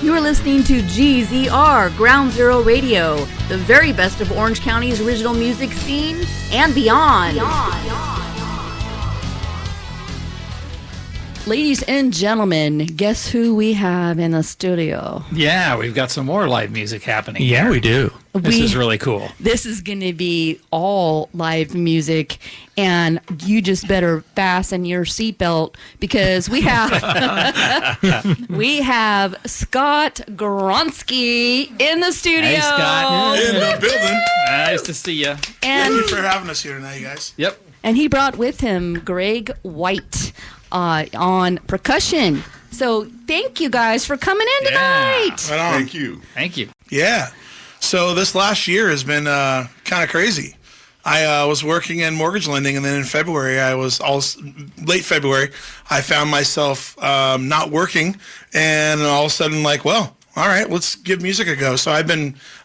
You're listening to GZR, Ground Zero Radio, the very best of Orange County's original music scene and beyond. Ladies and gentlemen, guess who we have in the studio? Yeah, we've got some more live music happening. Yeah, here. we do. This is really cool. This is going to be all live music, and you just better fasten your seatbelt because we have Scott Gronsky in the studio. Hey, Scott. In the building. Nice to see you. Thank And you for having us here tonight, you guys. Yep. and he brought with him Greg White on percussion. So thank you guys for coming in tonight. Right on. Thank you. Thank you. Yeah. So this last year has been kind of crazy. I was working in mortgage lending, and then in February, late February, I found myself not working, and all of a sudden, like, well, all right, let's give music a go. So I've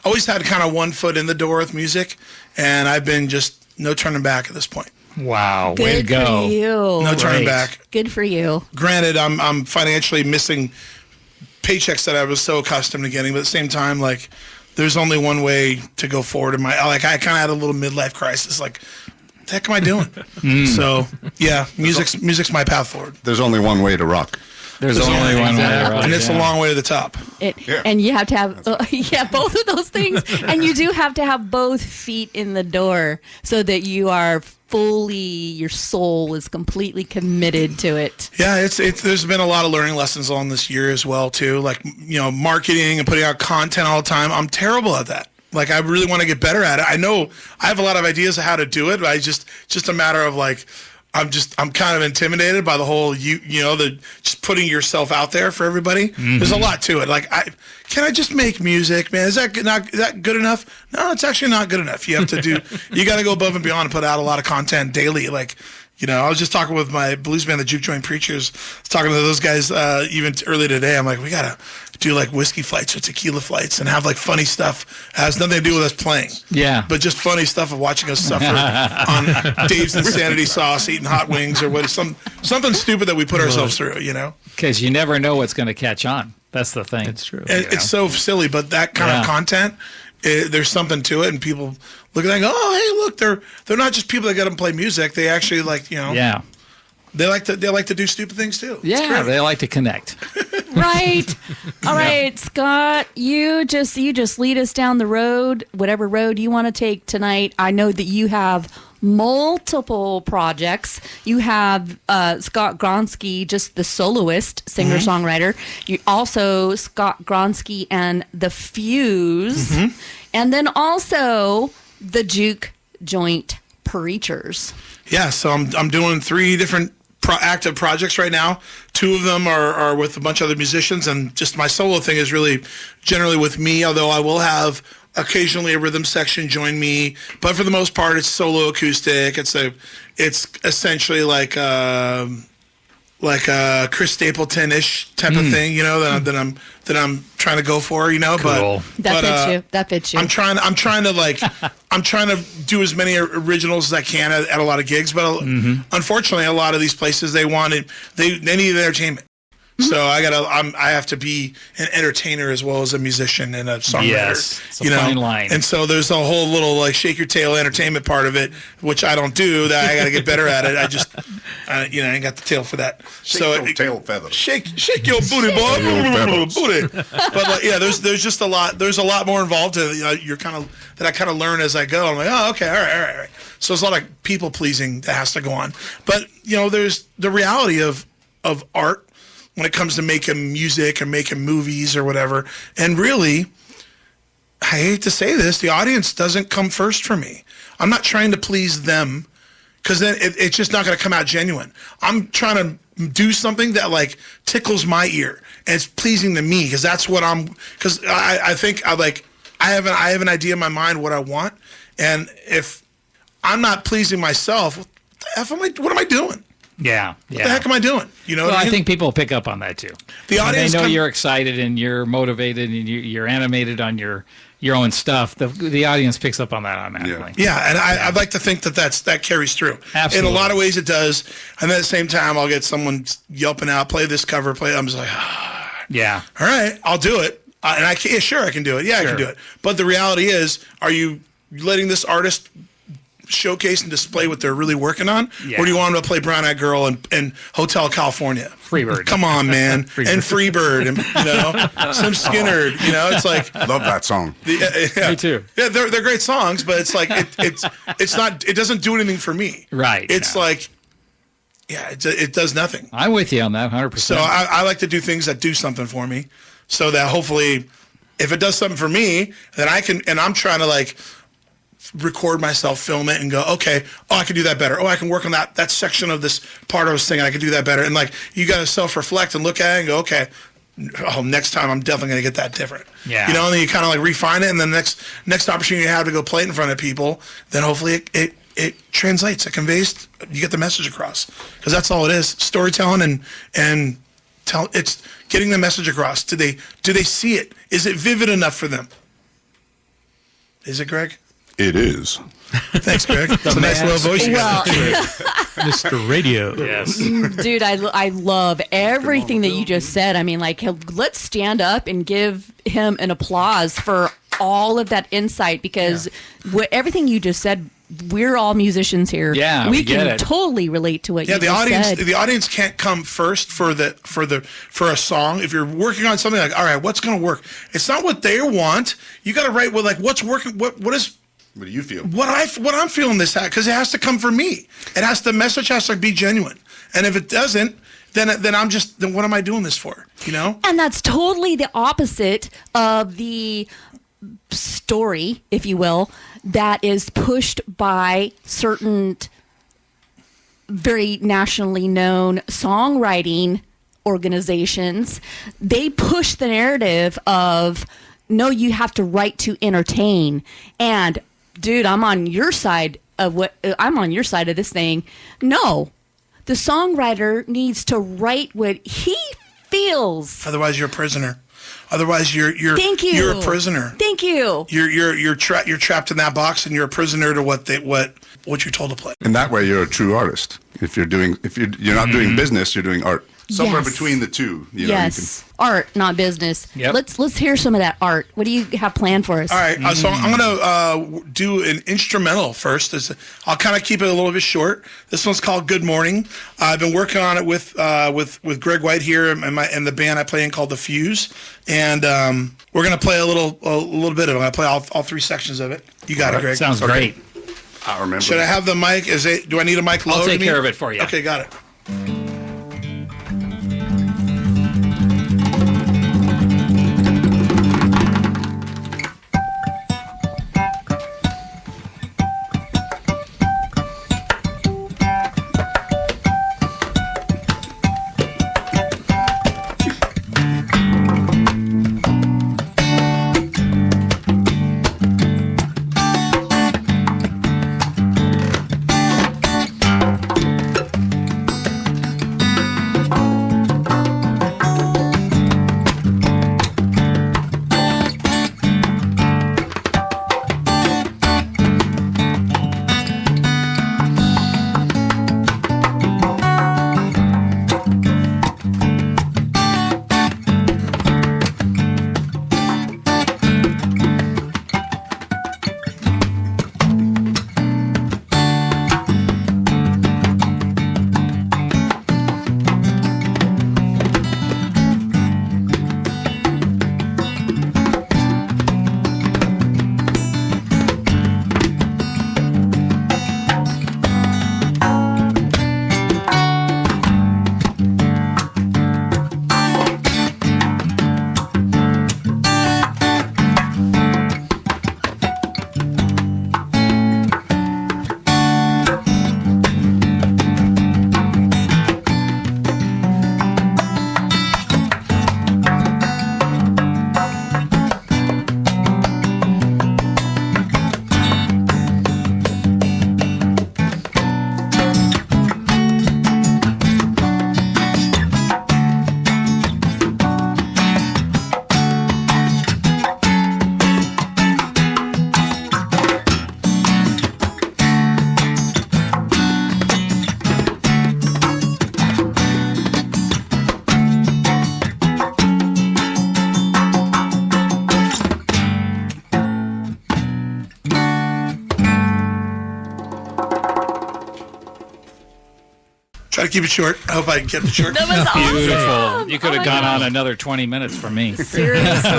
always had kind of one foot in the door with music, and I've been just no turning back at this point. Wow. Good Way to go. for you. No turning Great. back. Good for you. Granted, I'm financially missing paychecks that I was so accustomed to getting, but at the same time, like, there's only one way to go forward in my, like, I kind of had a little midlife crisis. Like, what the heck am I doing? So, yeah, music's my path forward. There's only one way to rock. There's only one way. Right? And it's a long way to the top. And you have to have, both of those things. And you do have to have both feet in the door so that you are your soul is completely committed to it. Yeah, there's been a lot of learning lessons on this year as well, too. Like, marketing and putting out content all the time. I'm terrible at that. Like, I really want to get better at it. I know I have a lot of ideas of how to do it, but just a matter of, like, I'm kind of intimidated by the whole, just putting yourself out there for everybody. Mm-hmm. There's a lot to it. Like, can I just make music, man? Is that good enough? No, it's actually not good enough. You have to you got to go above and beyond and put out a lot of content daily. Like, I was just talking with my blues band, the Juke Joint Preachers. I was talking to those guys even early today. I'm like, we got to do like whiskey flights or tequila flights and have like funny stuff. It has nothing to do with us playing. Yeah. But just funny stuff of watching us suffer on Dave's Insanity Sauce, eating hot wings or something stupid that we put ourselves through, Because you never know what's going to catch on. That's the thing. It's true. And it's so silly, but that kind of content, there's something to it, and people look at it and go, oh, hey, look, they're not just people that get to play music. They actually Yeah. They like to do stupid things too. Yeah, they like to connect. Right. All right, Scott, you just lead us down the road, whatever road you want to take tonight. I know that you have multiple projects. You have Scott Gronsky, just the soloist, singer-songwriter. You also Scott Gronsky and The Fuse. And then also the Juke Joint Preachers. Yeah, so I'm doing 3 different active projects right now. 2 of them are with a bunch of other musicians, and just my solo thing is really generally with me, although I will have occasionally a rhythm section join me, but for the most part it's solo acoustic. It's essentially like a Chris Stapleton-ish type of thing, that I'm trying to go for, Cool. That fits you. I'm trying to do as many originals as I can at a lot of gigs, but unfortunately, a lot of these places they need entertainment. So I have to be an entertainer as well as a musician and a songwriter. Yes, it's a fine line. And so there's a whole little like shake your tail entertainment part of it, which I don't do. That I got to get better at it. I ain't got the tail for that. Shake your tail feather. Shake your booty, boy, booty. But there's just a lot. There's a lot more involved to that I kind of learn as I go. I'm like, oh, okay, all right. So there's a lot of people pleasing that has to go on. But there's the reality of art when it comes to making music or making movies or whatever. And really, I hate to say this, the audience doesn't come first for me. I'm not trying to please them because then it's just not going to come out genuine. I'm trying to do something that like tickles my ear and it's pleasing to me because that's what because I think I have an idea in my mind what I want. And if I'm not pleasing myself, what am I doing? Yeah. What the heck am I doing? Well, I think people pick up on that too. The audience they know you're excited and you're motivated and you're animated on your own stuff. The audience picks up on that automatically. Yeah, and I'd like to think that carries through. Absolutely. In a lot of ways it does. And at the same time, I'll get someone yelping out, play this cover, play. I'm just like, Yeah. All right, I'll do it. And I can, yeah, sure, I can do it. Yeah, I Sure. can do it. But the reality is, are you letting this artist showcase and display what they're really working on? Yeah. Or do you want them to play Brown Eyed Girl and Hotel California? Freebird. Come on, man. And Freebird, and some Skinner. It's like Love that song. yeah. Me too. Yeah, they're great songs, but it's like it's not. It doesn't do anything for me. Right. It's like, yeah, it does nothing. I'm with you on that 100%. So I like to do things that do something for me, so that hopefully, if it does something for me, then I can. And I'm trying to like record myself, film it, and go, okay, I can do that better. I can work on that section of this part I was singing. I can do that better. And like, you got to self-reflect and look at it and go, okay, next time I'm definitely going to get that different. Yeah. And then you kind of like refine it, and then next opportunity you have to go play it in front of people, then hopefully it translates, it conveys, you get the message across, because that's all it is. Storytelling and it's getting the message across. Do they see it? Is it vivid enough for them? Is it, Greg? It is. Thanks, Greg. That's a nice little voice you got. Mr. Radio. yes. Dude, I love everything that you just said. I mean, like, let's stand up and give him an applause for all of that insight, because everything you just said, we're all musicians here. Yeah, we get can it. totally relate to what you Yeah, the just audience. said. The audience can't come first for a song. If you're working on something, like, all right, what's going to work? It's not what they want. You got to write with like what's working. What What do you feel? what I'm feeling this at, because it has to come from me. The message has to be genuine. And if it doesn't, then what am I doing this for? And that's totally the opposite of the story, if you will, that is pushed by certain very nationally known songwriting organizations. They push the narrative of, no, you have to write to entertain. And dude, I'm on your side of this thing. No, the songwriter needs to write what he feels. Otherwise, you're a prisoner. Otherwise, you're Thank you. You're a prisoner. Thank you. You're trapped in that box, and you're a prisoner to what you're told to play. In that way, you're a true artist. If you're not doing business, you're doing art. Somewhere Yes. between the two. Yes, art, not business. Yep. Let's hear some of that art. What do you have planned for us? All right, so I'm gonna do an instrumental first. I'll kind of keep it a little bit short. This one's called "Good Morning." I've been working on it with Greg White here and the band I play in called The Fuse, and we're gonna play a little bit of it. I'm gonna play all three sections of it. You got it, Greg. Sounds Okay. great. I remember. Should I have the mic? Do I need a mic low? I'll to take me? care of it for you. Okay, got it. to keep it short. I hope I kept it short. That was Beautiful. awesome. You could have gone on another 20 minutes for me. Seriously.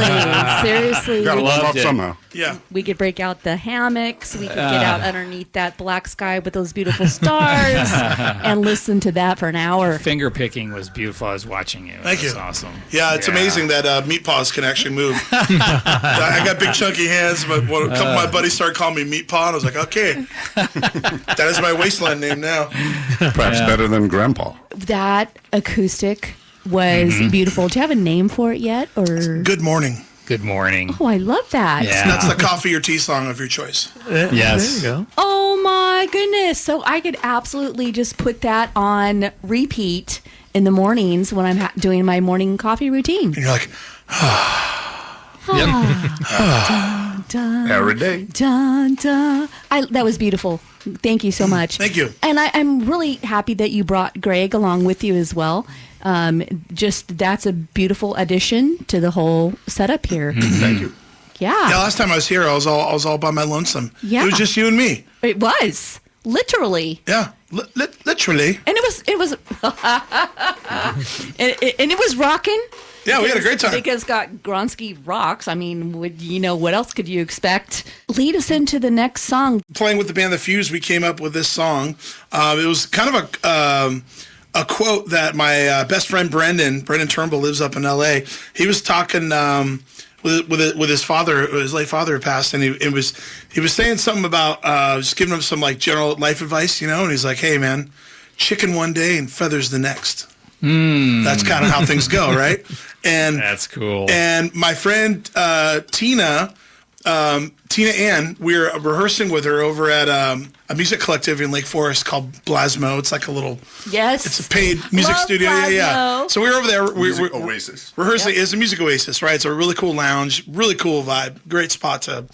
Got to warm Loved up it. somehow. Yeah. We could break out the hammocks. We could get out underneath that black sky with those beautiful stars and listen to that for an hour. Finger picking was beautiful. I was watching you. Thank It was you. awesome. Yeah, it's amazing that meat paws can actually move. I got big chunky hands, but when a couple of my buddies started calling me meat paw, and I was like, okay, that is my wasteland name now. Perhaps better than Grandpa. That acoustic was beautiful. Do you have a name for it yet? Or Good morning. Good morning. oh, I love that. Yeah. That's the coffee or tea song of your choice. Yes. There you go. Oh my goodness. So I could absolutely just put that on repeat in the mornings when I'm doing my morning coffee routine. And you're like, Every day. Dun, dun. That was beautiful. Thank you so much. Thank you. And I'm really happy that you brought Greg along with you as well. Just that's a beautiful addition to the whole setup here. Thank you. yeah, last time I was here, I was all by my lonesome. Yeah. It was just you and me. It was literally. Yeah, literally. And it was and it was rocking. Yeah, we had a great time. Because got Gronsky rocks. I mean, what else could you expect? Lead us into the next song. Playing with the band The Fuse, we came up with this song. It was kind of a quote that my best friend Brendan Turnbull lives up in L.A. He was talking with his father, his late father had passed, and he was saying something about just giving him some like general life advice, and he's like, hey man, chicken one day and feathers the next. That's kind of how things go, right? And That's cool. And my friend Tina Ann, we were rehearsing with her over at a music collective in Lake Forest called Blasmo. It's like a little, Yes. it's a paid music Love studio. Yeah. Blasmo. So we were over there. Music We're Oasis. rehearsing. It's a music oasis, right? It's a really cool lounge, really cool vibe, great spot to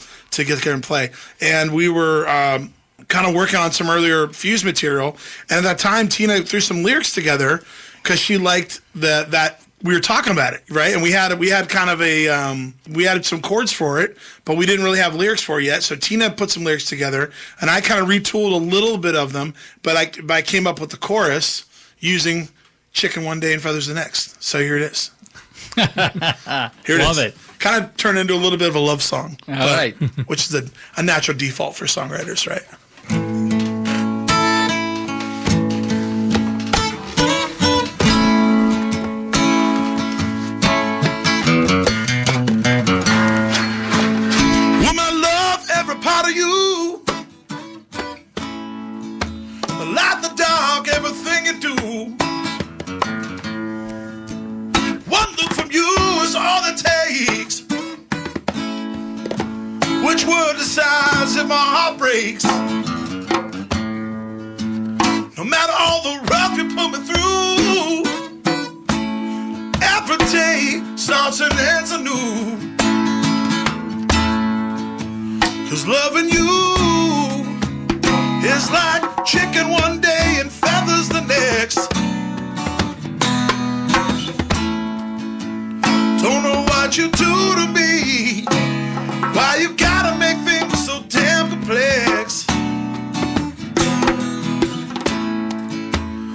get there and play. And we were kind of working on some earlier Fuse material. And at that time, Tina threw some lyrics together because she liked that we were talking about it, right? And we had kind of we had some chords for it, but we didn't really have lyrics for it yet. So Tina put some lyrics together, and I kind of retooled a little bit of them, but I came up with the chorus using chicken one day and feathers the next. So here it is. Here it Love is. it. Kind of turned into a little bit of a love song. All right. Which is a natural default for songwriters, right? Woman, I love every part of you. The light, the dark, everything you do. One look from you is all it takes. Which word decides if my heart breaks? No matter all the rough you put me through, every day starts and ends anew. 'Cause loving you is like chicken one day and feathers the next. Don't know what you do to me, why you gotta make things so damn complex.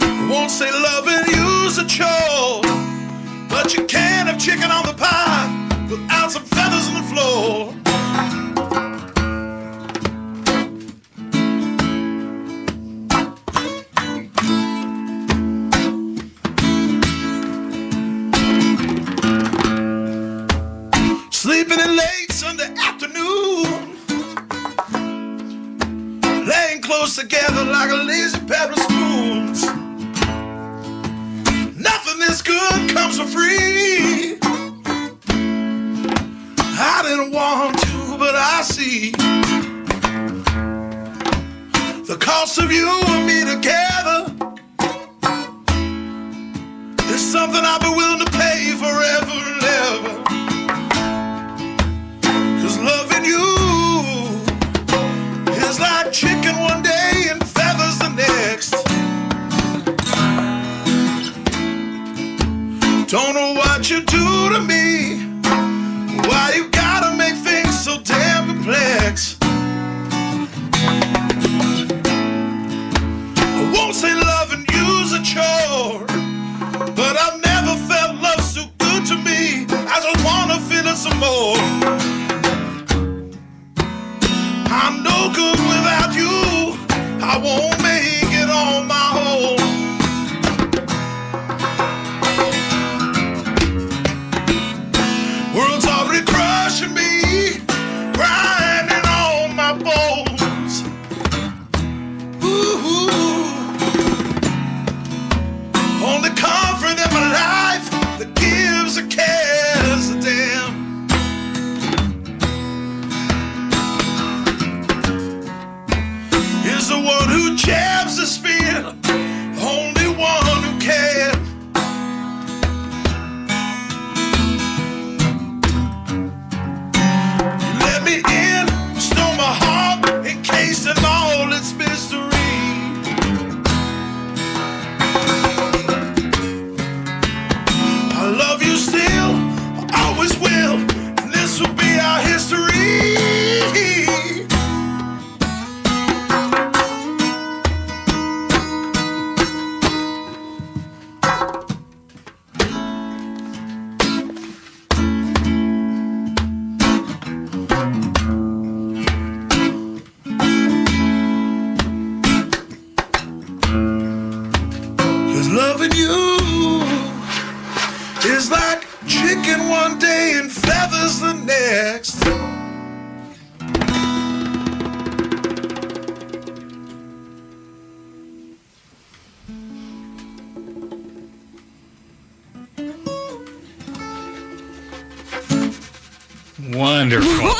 I won't say loving you's a chore, but you can't have chicken on the pie without some feathers on the floor. Sleeping in late Sunday afternoon, laying close together like a lazy pair of spoons. Nothing this good comes for free. I didn't want to, but I see the cost of you and me together is something I'll be willing to pay forever and ever. Loving you is like chicken one day and feathers the next. Don't know what you do to me, why you gotta make things so damn complex. I won't say loving you's a chore, one day and feathers the next. Wonderful.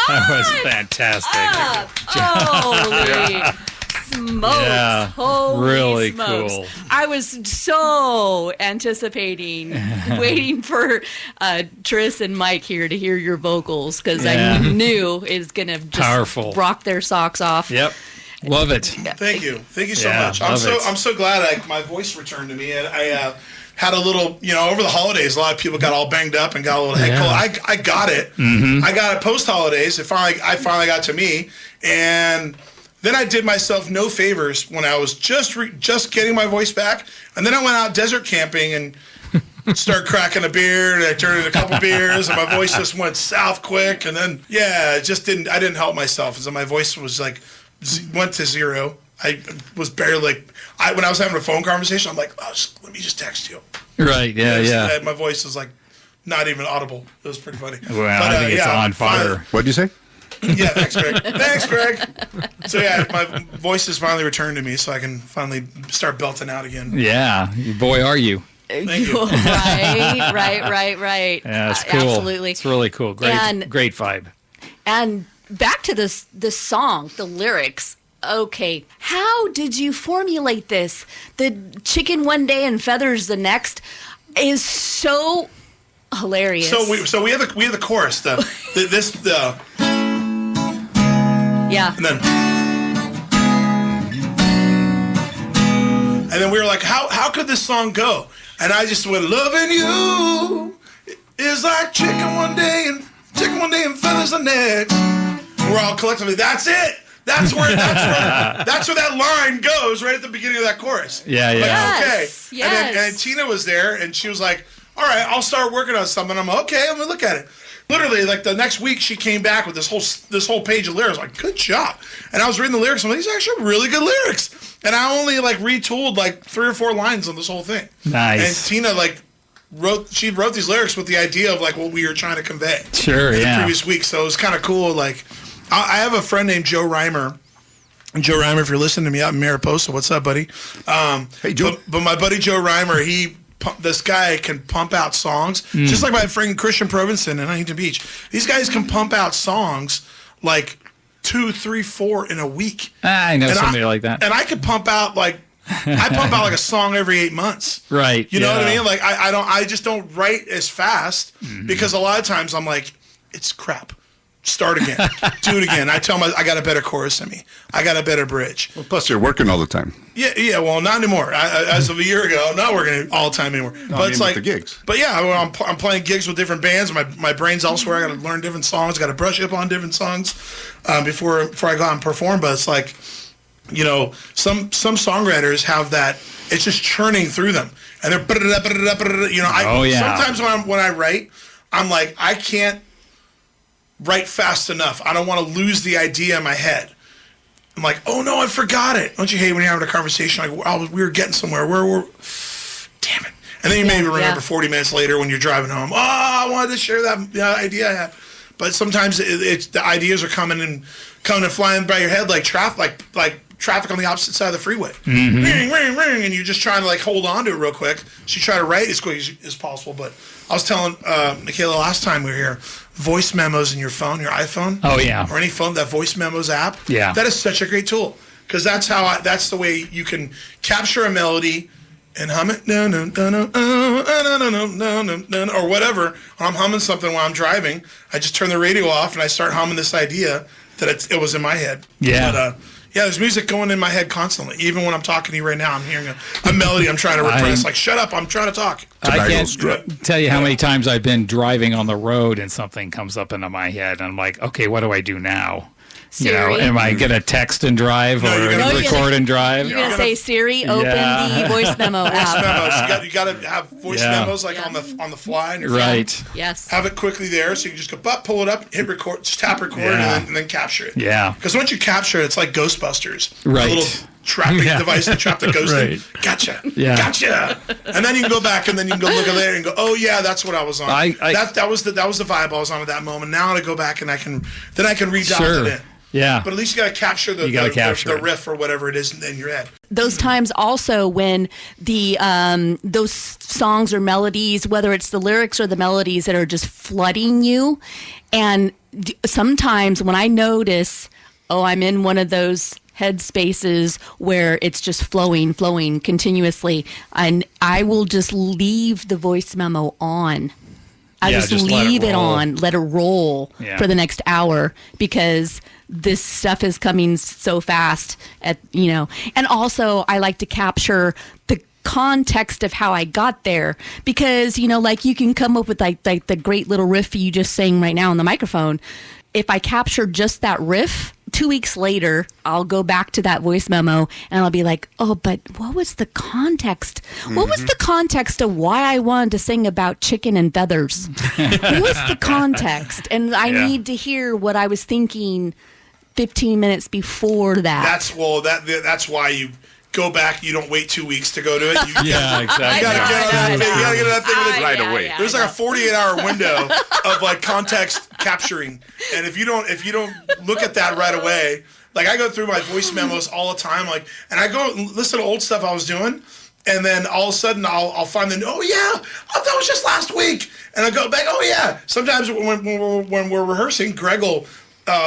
That was fantastic. Holy smokes. Yeah, Holy really smokes. cool. I was so anticipating, waiting for Tris and Mike here to hear your vocals because Yeah. I knew it was going to just Powerful. rock their socks off. Yep. Love it. Thank you so Yeah, much. love it. I'm so glad my voice returned to me, and I had a little, over the holidays, a lot of people got all banged up and got a little head cold. I got it. Mm-hmm. I got it post holidays. I finally got to me, and then I did myself no favors when I was just getting my voice back, and then I went out desert camping and started cracking a beer, and I turned in a couple beers, and my voice just went south quick, and then I didn't help myself, and so my voice was like went to zero. I was barely when I was having a phone conversation, I'm like, let me just text you. Right. Yeah. My voice was like not even audible. It was pretty funny. Well, I think it's on fire. What'd you say? Yeah, thanks, Greg. Thanks, Greg. So my voice has finally returned to me, so I can finally start belting out again. Yeah. Boy, are you. Thank you. Right. Yeah, it's cool. Absolutely. It's really cool. Great vibe. And back to this song, the lyrics. Okay, how did you formulate this? The chicken one day and feathers the next is so hilarious. So we have the chorus, yeah, and then we were like, how could this song go? And I just went, loving you is like chicken one day and feathers the next. And we're all collectively, that's it. That's where that line goes right at the beginning of that chorus. Yeah. Like, Yes, okay. yes. And Tina was there, and she was like, all right, I'll start working on something. I'm like, okay, I'm gonna look at it. Literally, like the next week, she came back with this whole page of lyrics. Like, good job. And I was reading the lyrics. I'm like, these are actually really good lyrics. And I only retooled 3 or 4 lines on this whole thing. Nice. And Tina wrote these lyrics with the idea of what we were trying to convey. Sure. The Yeah. previous week, so it was kind of cool. I have a friend named Joe Reimer. And Joe Reimer, if you're listening to me out in Mariposa, what's up, buddy? Hey, Joe. But my buddy Joe Reimer, this guy can pump out songs, just like my friend Christian Provenson in Huntington Beach. These guys can pump out songs 2, 3, 4 in a week. I know somebody like that. And I could pump out I pump out a song every 8 months. Right. You know what I mean? I just don't write as fast because a lot of times I'm like, it's crap. Start again. Do it again. I tell them I got a better chorus than me. I got a better bridge. Well, plus, you're working all the time. Yeah. Well, not anymore. As of a year ago, I'm not working all the time anymore. No, But it's with the gigs. But yeah, I'm playing gigs with different bands. My brain's elsewhere. I got to learn different songs. Got to brush up on different songs before I go out and perform. But it's some songwriters have that. It's just churning through them, and they're Sometimes when I write, I'm like, I can't write fast enough. I don't want to lose the idea in my head. I'm like, oh no, I forgot it. Don't you hate when you're having a conversation we were getting somewhere? Damn it. And then you maybe remember 40 minutes later when you're driving home, I wanted to share that idea I had. But sometimes it's the ideas are coming and flying by your head like traffic on the opposite side of the freeway. Ring, ring, ring, and you're just trying to hold on to it real quick. So you try to write as quick as possible. But I was telling Michaela last time we were here, voice memos in your phone, your iPhone. Oh, yeah. Or any phone, that voice memos app. Yeah. That is such a great tool because that's the way you can capture a melody and hum it, or whatever. I'm humming something while I'm driving. I just turn the radio off and I start humming this idea that it was in my head. Yeah. But, there's music going in my head constantly. Even when I'm talking to you right now, I'm hearing a melody I'm trying to repress. Shut up, I'm trying to talk. I can't tell you how many times I've been driving on the road and something comes up into my head. And I'm like, okay, what do I do now? Siri? Am I going to text and drive or record and drive? You're going to say, Siri, open the voice memo app. Voice memos. You got to have voice memos on the fly. On your right. phone. Yes. Have it quickly there so you can just go, pull it up, hit record, just tap record, and then capture it. Yeah. Because once you capture it, it's like Ghostbusters. Right. trapping device to trap the ghost in. Right. Gotcha. Yeah. Gotcha. And then you can go back and then you can go look at it later and go, oh yeah, that's what I was on. That was the vibe I was on at that moment. Now I go back and I can redial it in. Yeah. But at least you got to capture the riff or whatever it is in your head. Those times also when the those songs or melodies, whether it's the lyrics or the melodies that are just flooding you, and sometimes when I notice, I'm in one of those headspaces where it's just flowing continuously, and I will just leave the voice memo on. I just leave it on, let it roll for the next hour, because this stuff is coming so fast and also I like to capture the context of how I got there, because like you can come up with like the great little riff you just sang right now on the microphone. If I capture just that riff, 2 weeks later, I'll go back to that voice memo and I'll be like, oh, but what was the context? What was the context of why I wanted to sing about chicken and feathers? What was the context? And I need to hear what I was thinking 15 minutes before that. That's why you go back. You don't wait 2 weeks to go to it. Exactly. You gotta get on that thing right away. There's like a 48-hour window of like context capturing, and if you don't look at that right away, like I go through my voice memos all the time, like, and I go listen to old stuff I was doing, and then all of a sudden I'll find that that was just last week, and I go back, Sometimes when we're rehearsing, Greg will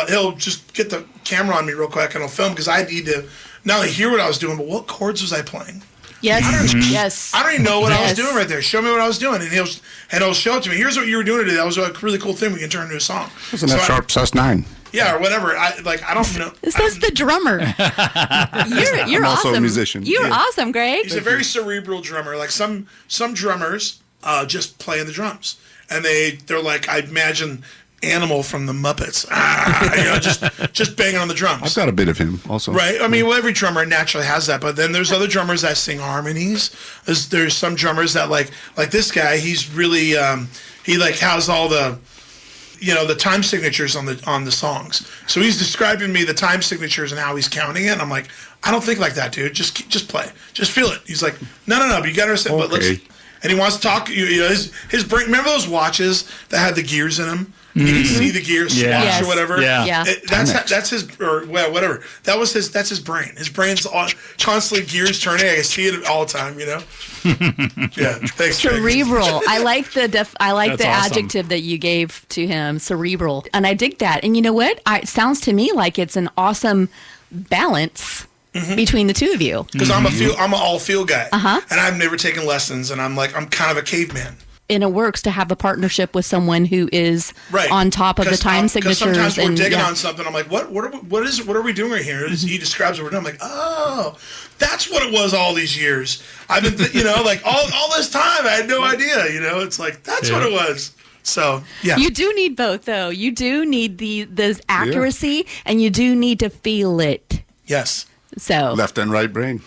he'll just get the camera on me real quick and he'll film, because I need to not only hear what I was doing, but what chords was I playing? Yes. Yes. I don't even know what I was doing right there. Show me what I was doing, and he'll show it to me. Here's what you were doing today. That was a really cool thing we can turn into a song. Wasn't that sharp sus9? Yeah, or whatever. I don't know. This is the drummer. You're I'm awesome. also a musician. You're awesome, Greg. He's a very cerebral drummer. Like some drummers just playing the drums, and they're like, I imagine Animal from the Muppets, just banging on the drums. I've got a bit of him also. Right. I mean, every drummer naturally has that, but then there's other drummers that sing harmonies. There's some drummers that like this guy. He's really he like has all the the time signatures on the songs. So he's describing me the time signatures and how he's counting it. And I'm like, I don't think like that, dude. Just play, just feel it. He's like, no, but you got to understand. Okay. But let's. And he wants to talk. His brain. Remember those watches that had the gears in them? You can see the gears swatch or whatever. Yeah. That's his, or whatever. That's his brain. His brain's constantly gears turning. I see it all the time. Yeah. Thanks. Cerebral. I like the awesome. adjective that you gave to him. Cerebral, and I dig that. And you know what? It sounds to me like it's an awesome balance between the two of you. Because I'm an all feel guy, and I've never taken lessons, and I'm kind of a caveman. And it works to have a partnership with someone who is on top of the time signatures. Sometimes we're digging on something. I'm like, what are we doing right here? He describes what we're doing. I'm like, oh, that's what it was all these years. I've been, like all this time, I had no idea. It's like that's what it was. So yeah, you do need both, though. You do need this accuracy, and you do need to feel it. Yes. So Left and right brain.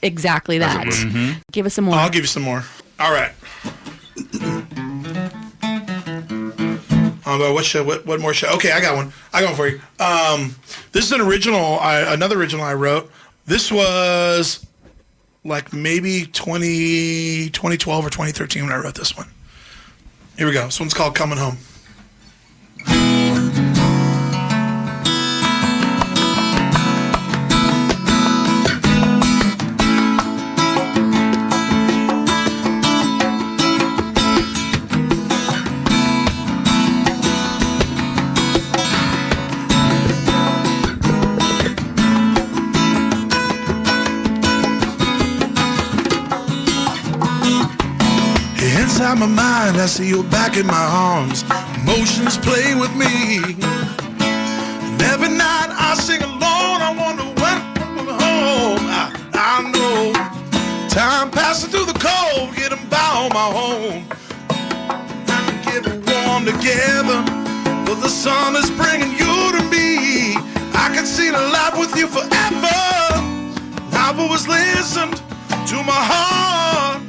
Exactly that. Give us some more. I'll give you some more. All right. What more show? Okay, I got one for you. This is an original, another original I wrote. This was like maybe 2012 or 2013 when I wrote this one. Here we go. This one's called Coming Home. Inside my mind, I see you back in my arms. Emotions play with me. And every night I sing alone. I wonder when I'm home. I know time passing through the cold, getting by on my own. And getting warm together, but the sun is bringing you to me. I can see the light with you forever. I've always listened to my heart.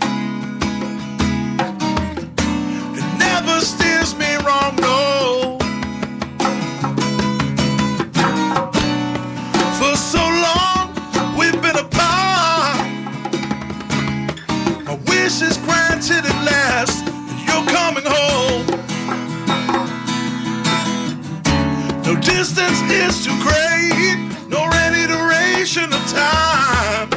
Never steers me wrong, no. For so long, we've been apart. distance is too great, no any duration of time.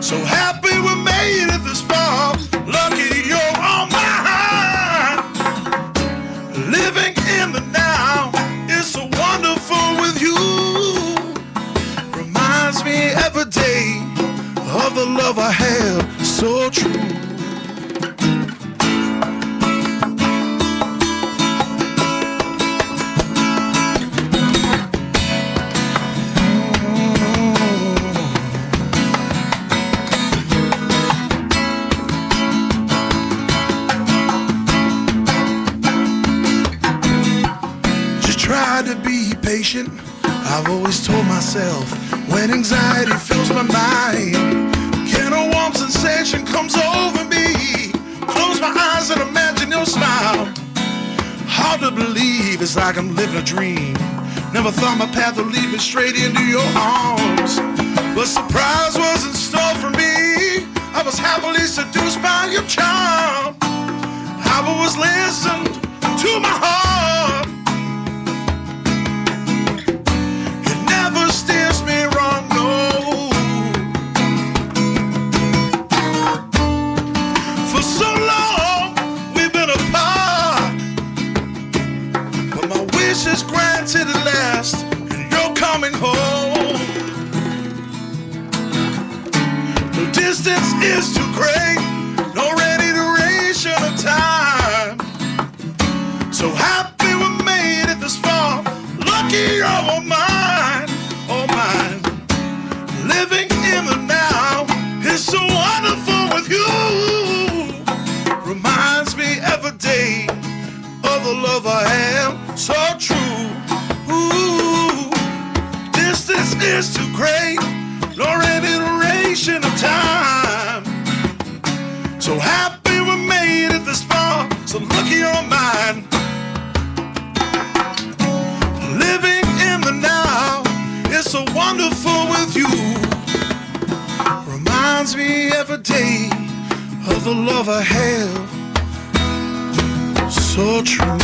So happy we made it this far, lucky you're on mine. Living in the now is so wonderful with you. Reminds me every day of the love I have, so true. Try to be patient. I've always told myself when anxiety fills my mind, can a warm sensation comes over me. Close my eyes and imagine your smile. Hard to believe, it's like I'm living a dream. Never thought my path would lead me straight into your arms, but surprise was in store for me. I was happily seduced by your charm. I was listened to my heart. Steers me wrong, no. For so long we've been apart, but my wish is granted at last, and you're coming home. The distance is too great, no any duration of time. So happy we made it this far, lucky you're mine. Oh mine, living in the now is so wonderful with you. Reminds me every day of the love I have, so true. Ooh, distance is too great, nor any duration of time. So happy we made it this far, so lucky you're mine. Living in the now, it's so wonderful with you. Reminds me every day of the love I have, so true.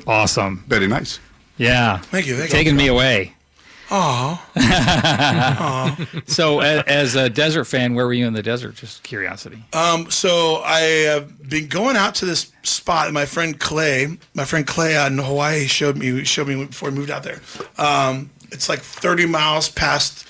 Awesome. Very nice. Yeah. Thank you. Taking me away. Oh, So, as a desert fan, where were you in the desert? Just curiosity. so I have been going out to this spot. My friend Clay out in Hawaii showed me before he moved out there. It's like 30 miles past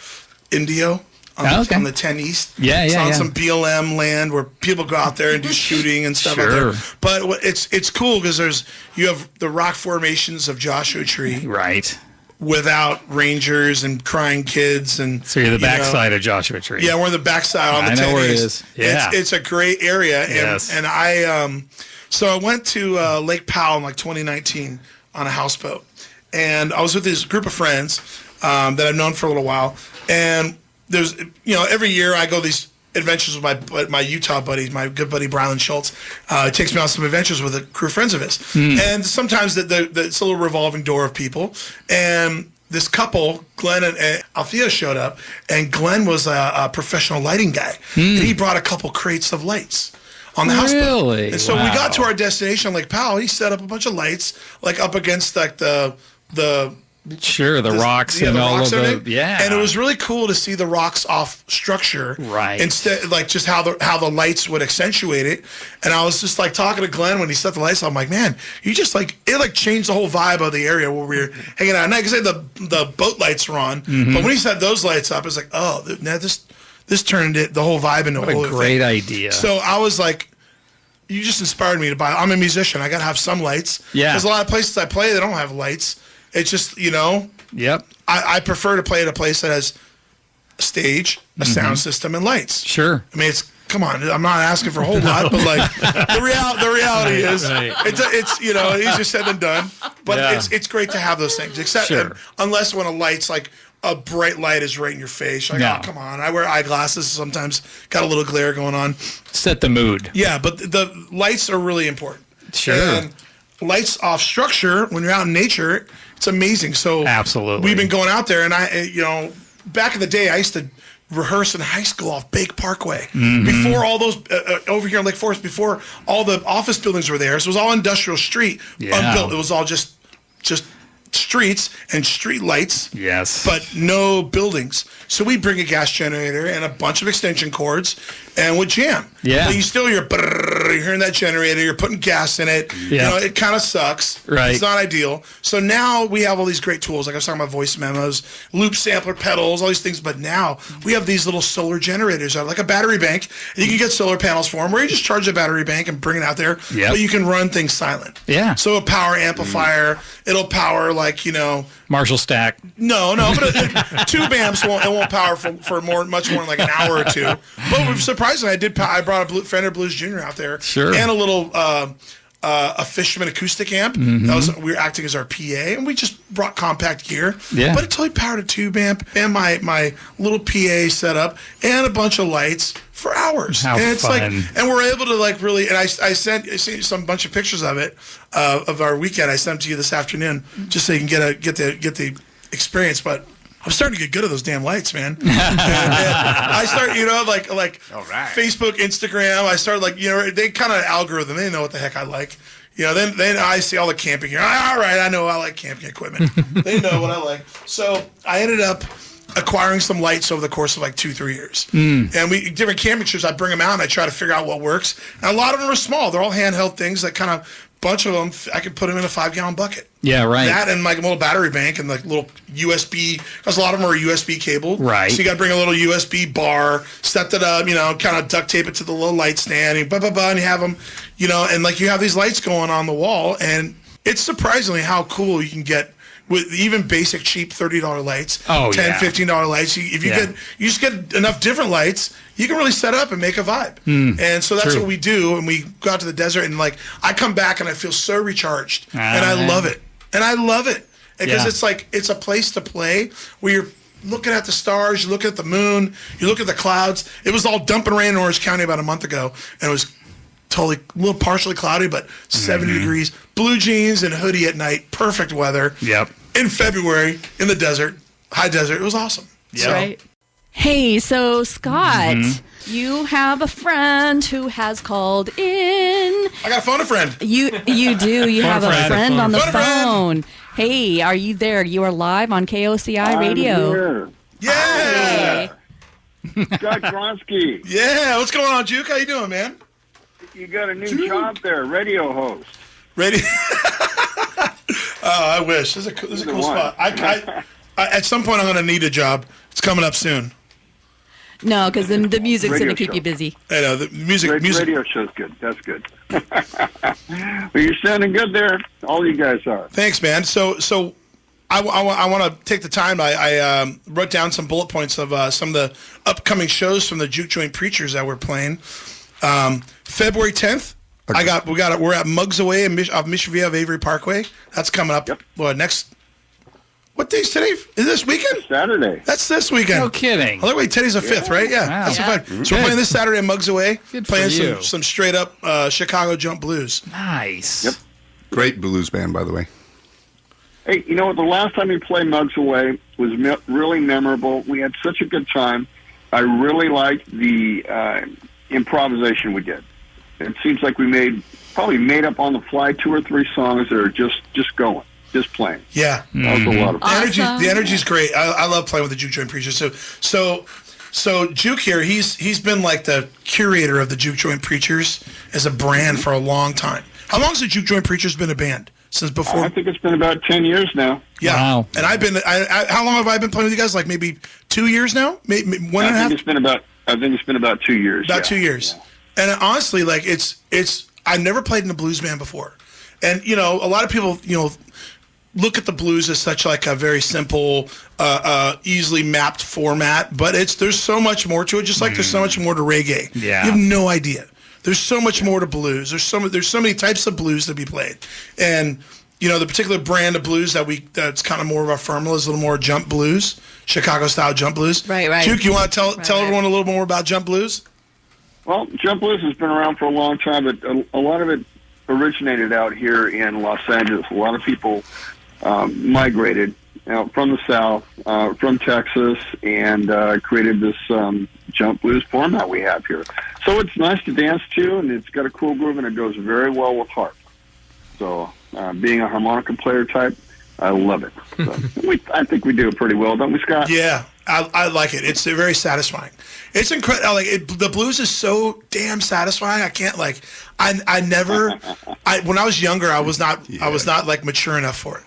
Indio on the 10 East. It's on some BLM land where people go out there and do shooting and stuff. Sure. Out there. But it's cool because you have the rock formations of Joshua Tree. Right. Without rangers and crying kids, and So you're the backside of Joshua Tree. Yeah, we're on the backside on the 10 I know where it East. is. Yeah, it's a great area. And, Yes. and I so I went to Lake Powell in like 2019 on a houseboat, and I was with this group of friends that I've known for a little while. And there's every year I go these adventures with my Utah buddies, my good buddy Brylan Schultz. He takes me on some adventures with a crew of friends of his. And sometimes it's a little revolving door of people. And this couple, Glenn and Althea, showed up, and Glenn was a professional lighting guy. And he brought a couple crates of lights on the houseboat. Really? And so we Wow. got to our destination on Lake Powell. He set up a bunch of lights like up against like the Sure, the rocks yeah, and the all rocks of and the and it was really cool to see the rocks off structure, Right. Instead, like just how the lights would accentuate it. And I was just like talking to Glenn when he set the lights. I'm like, man, you just like it changed the whole vibe of the area where we were hanging out at night because the boat lights were on. Mm-hmm. But when he set those lights up, it's like, oh, now this turned the whole vibe into What a whole a great thing. idea. So I was like, you just inspired me to buy. I'm a musician. I got to have some lights. Yeah. There's a lot of places I play that don't have lights. It's just, Yep. I prefer to play at a place that has a stage, a sound system, and lights. Sure. I mean, come on. I'm not asking for a whole lot, but like the reality is, Right. it's easier said than done. But Yeah. it's great to have those things. Except Sure. unless when a light's like a bright light is right in your face. You're like, No. oh, come on. I wear eyeglasses. Sometimes got a little glare going on. Set the mood. Yeah, but the lights are really important. Sure. And lights off structure when you're out in nature, it's amazing. So Absolutely. we've been going out there, and back in the day, I used to rehearse in high school off Bake Parkway before all those over here in Lake Forest, before all the office buildings were there. So it was all industrial street, unbuilt. It was all just streets and street lights, Yes. but no buildings. So we bring a gas generator and a bunch of extension cords and would jam. Yeah. But you're hearing that generator, you're putting gas in it. Yeah. It kind of sucks. Right. It's not ideal. So now we have all these great tools. Like I was talking about voice memos, loop sampler pedals, all these things. But now we have these little solar generators, like a battery bank. You can get solar panels for them where you just charge the battery bank and bring it out there. Yep. But you can run things silent. Yeah. So a power amplifier, it'll power Marshall Stack. no, but tube amps won't power for much more than like an hour or two. But surprisingly, I brought a Fender Blues Junior out there, Sure. and a little a Fishman acoustic amp. We were acting as our PA, and we just brought compact gear. Yeah. But it totally powered a tube amp and my little PA setup and a bunch of lights for hours. How and it's fun. and we're able to really. And I sent you some bunch of pictures of it of our weekend. I sent them to you this afternoon just so you can get the experience. But I'm starting to get good at those damn lights, man. and I start, like All right. Facebook, Instagram. I started they kind of algorithm. They know what the heck I like. Then I see all the camping gear. All right, I know I like camping equipment. They know what I like. So I ended up acquiring some lights over the course of 2-3 years. And different camping trips, I bring them out and I try to figure out what works. And a lot of them are small. They're all handheld things that kind of, bunch of them, I could put them in a 5-gallon bucket. Yeah, right. That and a little battery bank and little USB, because a lot of them are USB cabled. Right. So you got to bring a little USB bar, set that up, kind of duct tape it to the little light stand, and and you have them, and you have these lights going on the wall, and it's surprisingly how cool you can get with even basic cheap $30 lights, Oh, $10, yeah. $15 lights. If you you just get enough different lights, you can really set up and make a vibe. And so that's true. what we do. And we go out to the desert and I come back and I feel so recharged, and I man. love it. And I love it because Yeah. it's a place to play where you're looking at the stars, you're looking at the moon, you look at the clouds. It was all dumping rain in Orange County about a month ago, and it was totally a little partially cloudy, but 70 degrees. Blue jeans and hoodie at night, perfect weather. Yep. In February in the desert, high desert, it was awesome. Yeah. Right. Hey, so Scott, you have a friend who has called in. I got to phone a friend. You do. You have a friend. friend on the Phone a friend. phone. Hey, are you there? You are live on KOCI Radio. Here. Yeah. Hey. Scott Gronsky, Yeah. What's going on, Juke? How you doing, man? you got a new job there, radio host. Ready? Oh, I wish. This is a cool Either one. spot. I at some point, I'm going to need a job. It's coming up soon. No, because then the music's Radio going to keep show. you busy. I know the music. Radio show's good. That's good. Well, you're sounding good there. All you guys are. Thanks, man. So I want to take the time. I wrote down some bullet points of some of the upcoming shows from the Juke Joint Preachers that we're playing. February 10th, we're at Mugs Away off Mission Viejo of Avery Parkway. That's coming up. Yep. Well, what day's today? Is this weekend? Saturday. That's this weekend. No kidding. Oh, wait, today's the 5th, right? Yeah, Wow. that's the Yeah. 5th. So we're playing this Saturday at Mugs Away, Good for playing you. some straight up Chicago jump blues. Nice. Yep. Great blues band, by the way. Hey, you know what? The last time we played Mugs Away was really memorable. We had such a good time. I really liked the improvisation we did. It seems like we probably made up on the fly 2 or 3 songs that are just going, just playing. Yeah. That was a lot of fun. Awesome. The energy's great. I love playing with the Juke Joint Preachers. So Juke here, he's been like the curator of the Juke Joint Preachers as a brand for a long time. How long has the Juke Joint Preachers been a band? Since before? I think it's been about 10 years now. Yeah. Wow. And I've been. How long have I been playing with you guys? Like maybe 2 years now. Maybe one and a I half. think it's been about 2 years. About yeah. 2 years. Yeah. And honestly, it's I've never played in a blues band before. And a lot of people look at the blues as such like a very simple, easily mapped format, but there's so much more to it. Just like there's so much more to reggae. Yeah. You have no idea. There's so much more to blues. There's so many types of blues to be played, and the particular brand of blues that's kind of more of our formula is a little more jump blues, Chicago style jump blues. Right. Juke, you want to tell Right. everyone a little more about jump blues? Well, jump blues has been around for a long time, but a lot of it originated out here in Los Angeles. A lot of people migrated out from the South, from Texas, and created this jump blues format we have here. So it's nice to dance to, and it's got a cool groove, and it goes very well with harp. So being a harmonica player type, I love it. So I think we do it pretty well, don't we, Scott? Yeah, I like it. It's very satisfying. It's incredible. Like the blues is so damn satisfying. I can't like. I never. When I was younger, I was not. I was not like mature enough for it.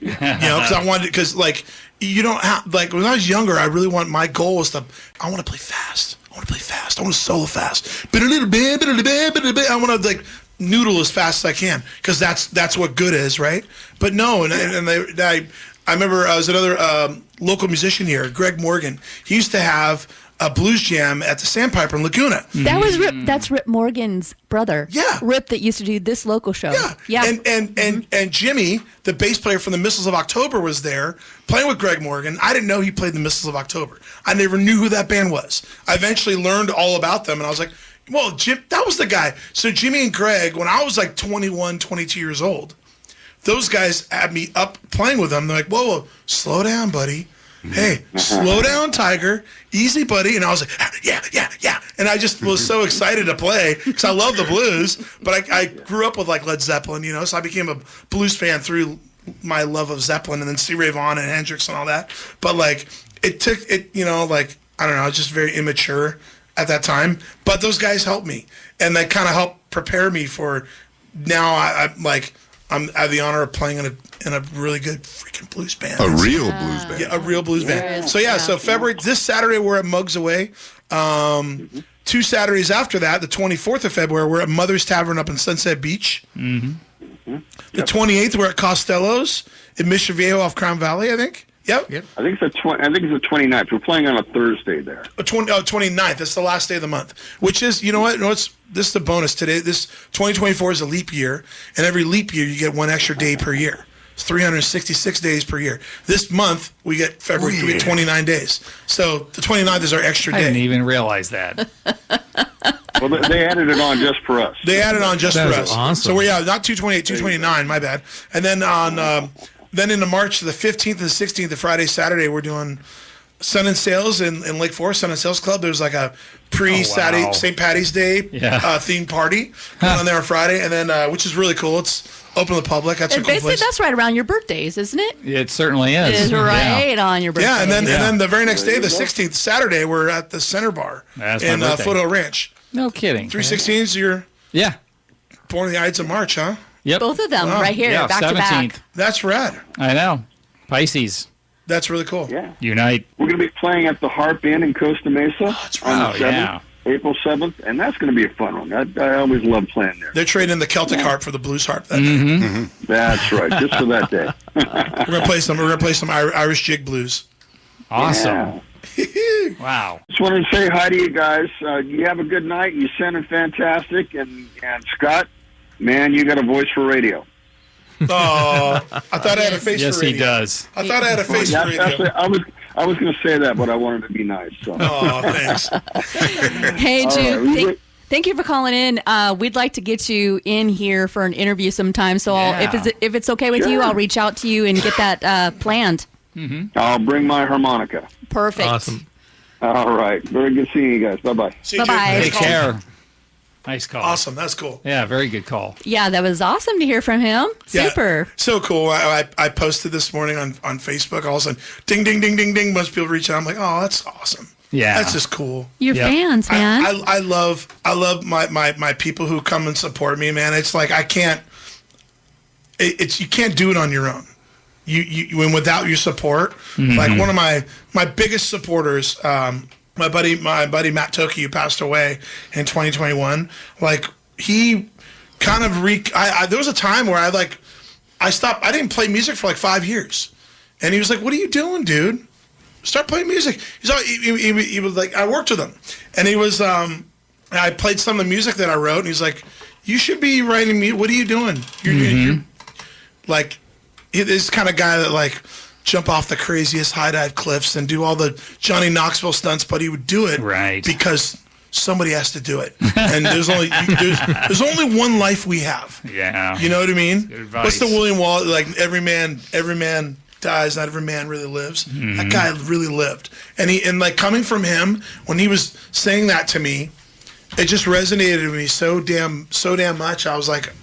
You know, because I wanted. Because like you don't have like when I was younger, I really want. My goal was to. I want to play fast. I want to play fast. I want to solo fast. But a little bit. I want to like noodle as fast as I can because that's what good is, right? But no, and I remember I was another local musician here, Greg Morgan. He used to have a blues jam at the Sandpiper in Laguna. That was Rip. That's Rip Morgan's brother. Yeah. Rip that used to do this local show. Yeah. And Jimmy, the bass player from the Missiles of October, was there playing with Greg Morgan. I didn't know he played the Missiles of October. I never knew who that band was. I eventually learned all about them, and I was like, well, Jim, that was the guy. So Jimmy and Greg, when I was like 21, 22 years old, those guys had me up playing with them. They're like, whoa, slow down, buddy. Hey, slow down, Tiger. Easy, buddy. And I was like, yeah. And I just was so excited to play because I love the blues. But I grew up with like Led Zeppelin, you know, so I became a blues fan through my love of Zeppelin and then C. Ray Vaughan and Hendrix and all that. But like it took it, you know, like, I don't know, I was just very immature at that time. But those guys helped me. And they kind of helped prepare me for now. I have the honor of playing in a really good freaking blues band. A real blues band. Yeah, a real blues band. So so February, this Saturday we're at Mugs Away. 2 Saturdays after that, the 24th of February, we're at Mother's Tavern up in Sunset Beach. The 28th, we're at Costello's in Mission Viejo off Crown Valley, I think. Yep. I think it's the 29th. We're playing on a Thursday there. 29th. That's the last day of the month. Which is, you know what? This is the bonus today. This 2024 is a leap year, and every leap year you get one extra day per year. It's 366 days per year. This month we get February. We get 29 days. So the 29th is our extra day. I didn't even realize that. Well, they added it on just for us. They added on just for us. Awesome. So we're not 228, 229. My bad. And then on. Then into March, the 15th and 16th, the Friday, Saturday, we're doing Sun and Sails in Lake Forest, Sun and Sails Club. There's like a pre-Saturday St. Patty's Day themed party going on there on Friday, and then which is really cool. It's open to the public. That's a cool Basically, place. that's right around your birthdays, isn't it? It certainly is. It is right on your birthday. Yeah, and then the very next day, the 16th, Saturday, we're at the Center Bar in Foothill Ranch. No kidding. 316's you're born the Ides of March, huh? Yep. Both of them right here, back 17th. To back. That's rad. I know. Pisces. That's really cool. Yeah. Unite. We're going to be playing at the Harp Inn in Costa Mesa on the 7th, April 7th, and that's going to be a fun one. I always love playing there. They're trading the Celtic harp for the blues harp that day. That's right, just for that day. We're gonna play some Irish jig blues. Awesome. Yeah. Wow. Just wanted to say hi to you guys. You have a good night. You sounded fantastic, and Scott, man, you got a voice for radio. Oh, I thought I had a face Yes, for radio. he does. I thought I had a face for radio. Actually, I was going to say that, but I wanted to be nice. So. Oh, thanks. Hey, Juke, right. thank you for calling in. We'd like to get you in here for an interview sometime. So if it's okay with you, I'll reach out to you and get that planned. I'll bring my harmonica. Perfect. Awesome. All right. Very good seeing you guys. Bye-bye. See you, Bye-bye. Jake. Take care. Nice call. Awesome. That's cool. Yeah, very good call. Yeah, that was awesome to hear from him. Yeah, Super. so cool. I posted this morning on Facebook. All of a sudden, ding, ding, ding, ding, ding. Bunch of people reach out. I'm like, oh, that's awesome. Yeah. That's just cool. Your fans, man. I love my people who come and support me, man. It's like I can't. You can't do it on your own. You without your support. Like one of my biggest supporters. My buddy Matt Toki, who passed away in 2021, like he kind of there was a time where I stopped. I didn't play music for like 5 years, and he was like, "What are you doing, dude? Start playing music." He was like, I worked with him, and he was I played some of the music that I wrote, and he's like, "You should be writing music. What are you doing? You're like this kind of guy that like." Jump off the craziest high dive cliffs and do all the Johnny Knoxville stunts, but he would do it right because somebody has to do it, and there's only one life we have. Yeah. You know what I mean? Good advice. What's the William Wallace, like, every man dies, not every man really lives. That guy really lived. And like, coming from him, when he was saying that to me, it just resonated with me so damn much. I was like,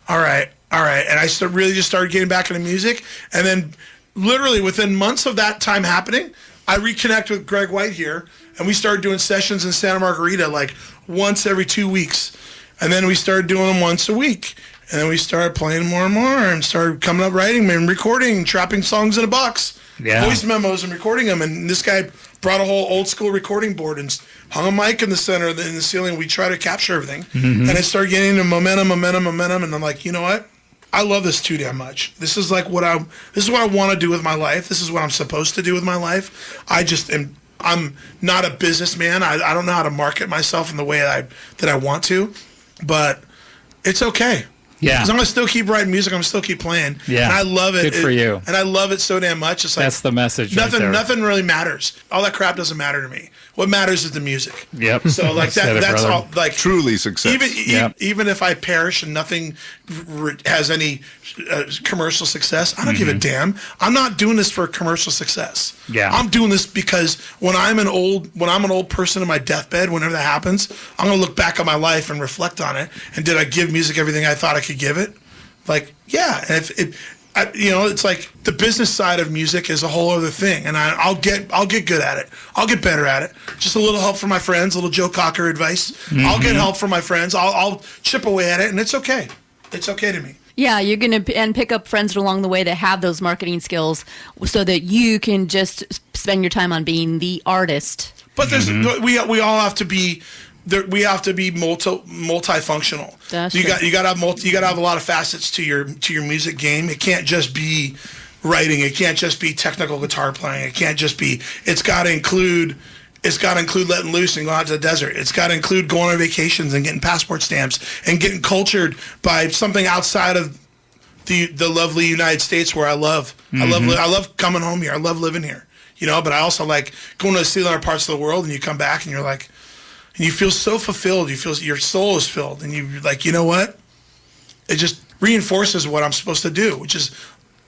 all right. And I really just started getting back into music. And then literally within months of that time happening, I reconnect with Greg White here, and we started doing sessions in Santa Margarita like once every 2 weeks. And then we started doing them once a week. And then we started playing more and more and started coming up writing and recording, trapping songs in a box, voice memos and recording them. And this guy brought a whole old school recording board and hung a mic in the center in the ceiling. We try to capture everything. And I started getting into momentum. And I'm like, you know what? I love this too damn much. This is like this is what I want to do with my life. This is what I'm supposed to do with my life. I'm not a businessman. I don't know how to market myself in the way that I want to, but it's okay. Yeah. Because I'm going to still keep writing music. I'm going to still keep playing. Yeah. And I love it. Good for you. And I love it so damn much. It's like, that's the message. Nothing really matters. All that crap doesn't matter to me. What matters is the music. Yep. So like that's all. Like truly success. Even if I perish and nothing has any commercial success, I don't give a damn. I'm not doing this for commercial success. Yeah. I'm doing this because when I'm an old person in my deathbed, whenever that happens, I'm gonna look back on my life and reflect on it. And did I give music everything I thought I could give it? Like, yeah. And it's like the business side of music is a whole other thing, and I'll get good at it. I'll get better at it. Just a little help from my friends, a little Joe Cocker advice. I'll get help from my friends. I'll chip away at it, and it's okay. It's okay to me. Yeah, you're going to pick up friends along the way that have those marketing skills so that you can just spend your time on being the artist. But we all have to be. We have to be multifunctional. That's you true. got to have a lot of facets to your music game. It can't just be writing. It can't just be technical guitar playing. It can't just be. It's got to include letting loose and going out to the desert. It's got to include going on vacations and getting passport stamps and getting cultured by something outside of the lovely United States where I love. I love coming home here. I love living here. But I also like going to see other parts of the world, and you come back and you're like. And you feel so fulfilled. You feel your soul is filled. And you're like, you know what? It just reinforces what I'm supposed to do, which is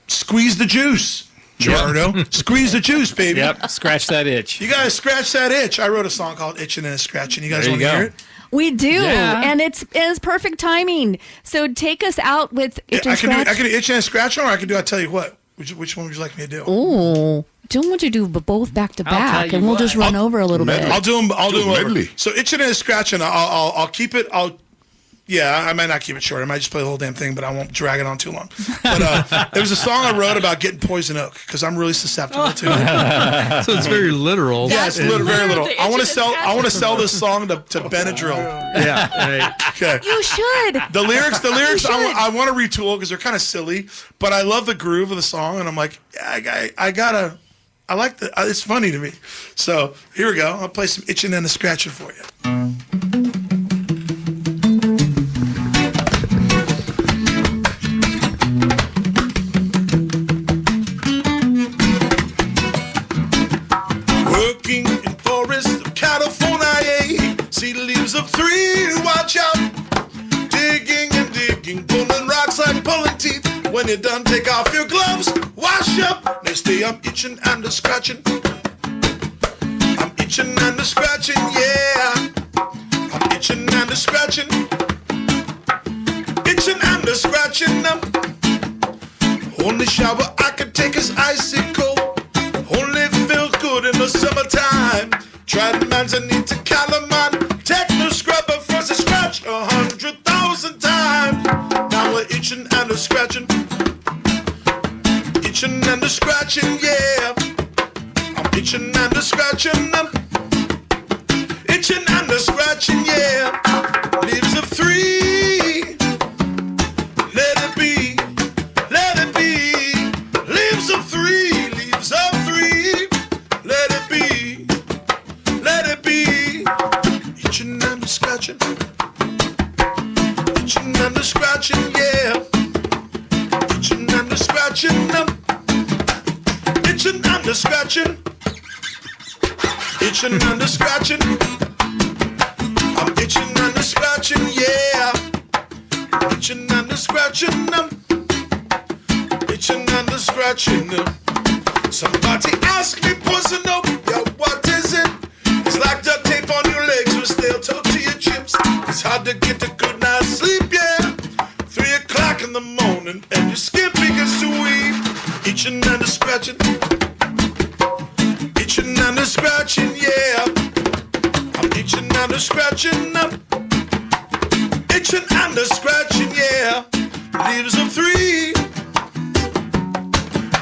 squeeze the juice, Gerardo. Squeeze the juice, baby. Yep, scratch that itch. You got to scratch that itch. I wrote a song called Itching and Scratching. You guys want to hear it? We do, Yeah. and it's perfect timing. So take us out with Itch and Scratch. I can do Itching and Scratching, or I can do, I'll tell you what. Which one would you like me to do? Oh, don't want you to do both back to back, and we'll just run over a little bit. I'll do them. I'll do them over. medley. So Itching and Scratching, I'll keep it. I might not keep it short. I might just play the whole damn thing, but I won't drag it on too long. But there was a song I wrote about getting poison oak because I'm really susceptible to it. So it's very literal. Yeah, it's very little. I want to sell this song to Benadryl. Yeah. Right. Okay. You should. The lyrics. should. I want to retool because they're kind of silly, but I love the groove of the song, and I'm like, I gotta. I like the. It's funny to me. So here we go. I'll play some Itching and Scratching for you. Working in forests of California, see the leaves of three, watch out. Digging and digging, pulling rocks like pulling teeth. When you're done, take off your gloves, wash up. Next day I'm itching and scratching. I'm itching and scratching, yeah. I'm itching and scratching. Itching and scratching. Only shower I can take is icy cold. Only feels good in the summertime. Tried man's a need to Calamine. Take the scrubber first and scratch 100,000 times. Now we're itching and scratching. Itching and scratching, yeah. I'm itching and scratching. Itching and scratching, yeah. Leaves of three. Let it be. Let it be. Leaves of three. Leaves of three. Let it be. Let it be. Itching and scratching. Itching and scratching, yeah. Itching and scratching. Itching and scratching. Itching and scratching. itching and a scratching, yeah. Itching and a scratching, itching and a scratching. Somebody ask me, poison up, yeah, what is it? It's like duct tape on your legs with steel toe to your chips. It's hard to get a good night's sleep, yeah. 3 o'clock in the morning and your skin begins to weep. Itching and a scratching, itching and a scratching, yeah. I'm itching and a scratching, itching and a scratching, yeah. Leaves of 3,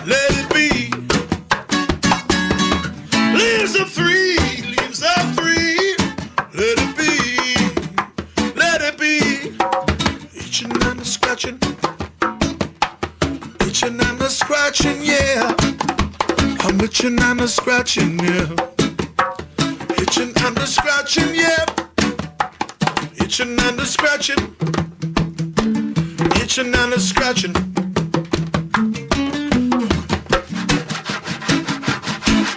let it be. Leaves of 3, leaves of 3, let it be, let it be. Itching and a scratching, itching and a scratching, yeah. I'm itching and a scratching, yeah. Itching and a scratching, yeah. Itching and a scratching, itching and a scratching.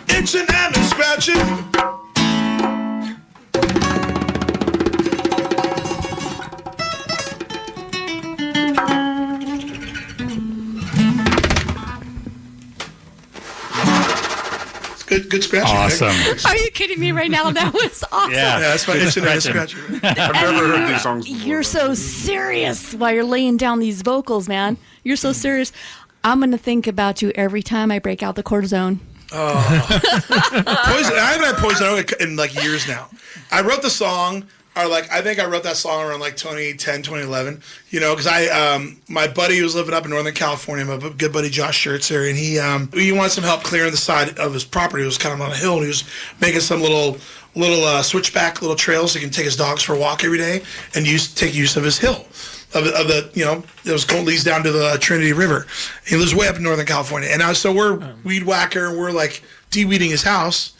Itching and a scratching. Good scratching. Awesome. Right? Are you kidding me right now? That was awesome. Yeah, that's my itching and a Scratching. scratching. I've never heard these songs before. You're so serious while you're laying down these vocals, man. You're so serious. I'm going to think about you every time I break out the cortisone. Poison. I haven't had Poison Oak in like years now. I wrote the song, or like I think I wrote that song around like 2010, 2011. You know, because my buddy who was living up in Northern California, my good buddy Josh Schertzer, and he wanted some help clearing the side of his property. It was kind of on a hill, and he was making some little switchback little trails so he can take his dogs for a walk every day and take use of his hill. Of the it leads down to the Trinity River. He lives way up in Northern California, and so we're weed whacker, and we're like de-weeding his house,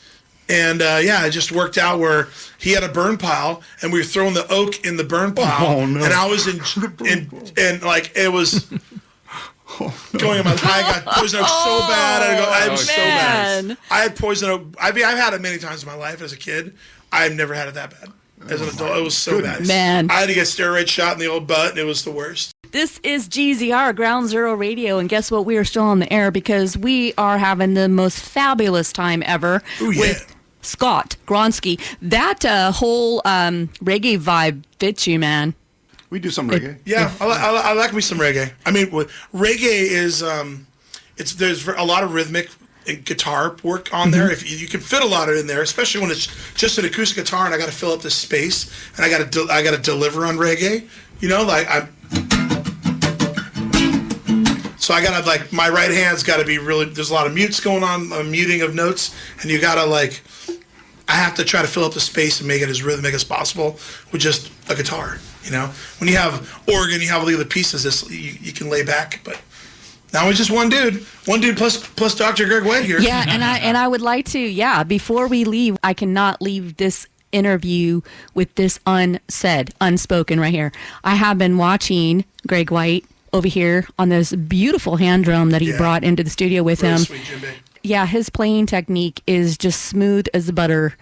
and it just worked out where he had a burn pile, and we were throwing the oak in the burn pile, and I was in like it was going in my. I got poison oak so bad. I was so bad. I had poison oak. I've had it many times in my life as a kid. I've never had it that bad. As an adult, it was so bad. Man. I had to get steroid shot in the old butt, and it was the worst. This is GZR, Ground Zero Radio, and guess what? We are still on the air because we are having the most fabulous time ever with Scott Gronsky. That whole reggae vibe fits you, man. We do some reggae. Yeah, I like me some reggae. I mean, reggae is there's a lot of rhythmic and guitar work on there. If you can fit a lot of it in there, especially when it's just an acoustic guitar and I got to fill up this space and I got to deliver on reggae. You know, like so I got to like my right hand's got to be really. There's a lot of mutes going on, muting of notes, and you got to like. I have to try to fill up the space and make it as rhythmic as possible with just a guitar. You know, when you have organ, you have all the other pieces. You can lay back, but. Now it's just one dude plus Dr. Greg White here. Yeah, and I would like to, before we leave, I cannot leave this interview with this unspoken right here. I have been watching Greg White over here on this beautiful hand drum that he brought into the studio with him. Sweet Jimmy. Yeah, his playing technique is just smooth as butter.